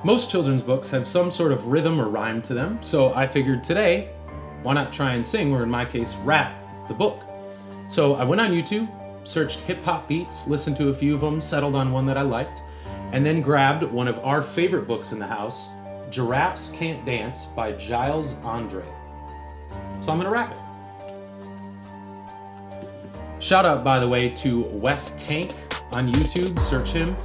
Most children's books have some sort of rhythm or rhyme to them, so I figured today, why not try and sing, or in my case, rap the book. So I went on YouTube, searched hip-hop beats, listened to a few of them, settled on one that I liked, and then grabbed one of our favorite books in the house, Giraffes Can't Dance by Giles Andre. So I'm gonna rap it. Shout out, by the way, to Wes Tank on YouTube, search him.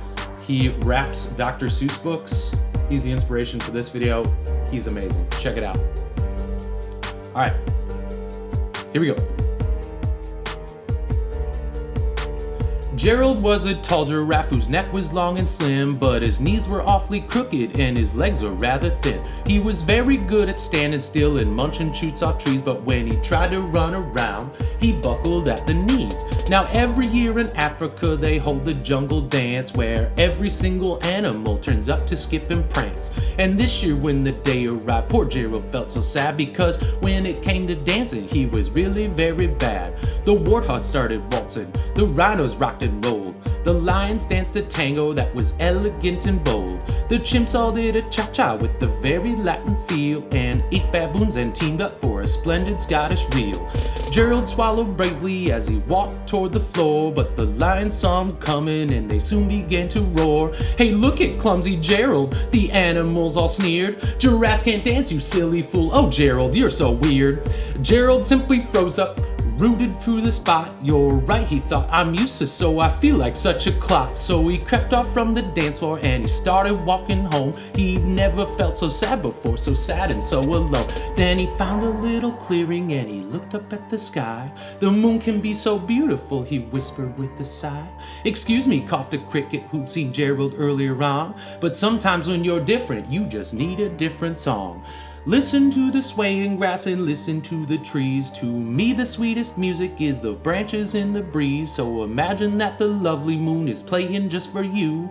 He raps Dr. Seuss books. He's the inspiration for this video. He's amazing, check it out. All right, here we go. Gerald was a tall giraffe whose neck was long and slim, but his knees were awfully crooked and his legs were rather thin. He was very good at standing still and munching shoots off trees, but when he tried to run around, he buckled at the knees. Now every year in Africa they hold the jungle dance where every single animal turns up to skip and prance. And this year when the day arrived, poor Gerald felt so sad because when it came to dancing he was really very bad. The warthogs started waltzing, the rhinos rocked and rolled, the lions danced a tango that was elegant and bold. The chimps all did a cha-cha with the very Latin feel, and 8 baboons and teamed up for a splendid Scottish reel. Gerald swallowed bravely as he walked toward the floor, but the lions saw him coming and they soon began to roar. Hey, look at clumsy Gerald, the animals all sneered. Giraffes can't dance, you silly fool. Oh, Gerald, you're so weird. Gerald simply froze up, rooted through the spot. You're right, he thought, I'm useless, so I feel like such a clot. So he crept off from the dance floor and he started walking home. He'd never felt so sad before, so sad and so alone. Then he found a little clearing and he looked up at the sky. The moon can be so beautiful, he whispered with a sigh. Excuse me, coughed a cricket who'd seen Gerald earlier on, but sometimes when you're different, you just need a different song. Listen to the swaying grass and listen to the trees. To me the sweetest music is the branches in the breeze. So imagine that the lovely moon is playing just for you.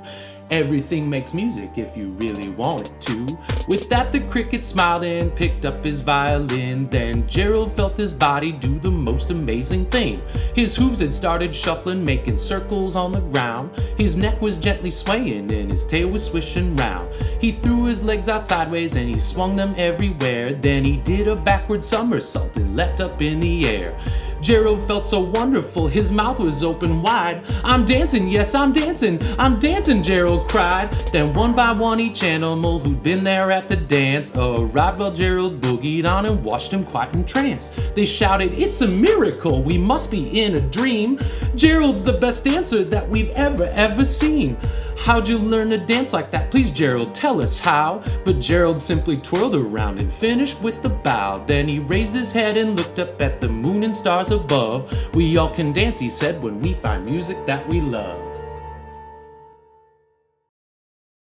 Everything makes music if you really want it to. With that the cricket smiled and picked up his violin. Then Gerald felt his body do the most amazing thing. His hooves had started shuffling, making circles on the ground. His neck was gently swaying and his tail was swishing round. He threw his legs out sideways and he swung them everywhere. Then he did a backward somersault and leapt up in the air. Gerald felt so wonderful, his mouth was open wide. I'm dancing, yes I'm dancing, Gerald cried. Then one by one each animal who'd been there at the dance arrived while Gerald boogied on and watched him quite entranced. They shouted, it's a miracle, we must be in a dream. Gerald's the best dancer that we've ever seen. How'd you learn to dance like that? Please, Gerald, tell us how. But Gerald simply twirled around and finished with the bow. Then he raised his head and looked up at the moon and stars above. We all can dance, he said, when we find music that we love.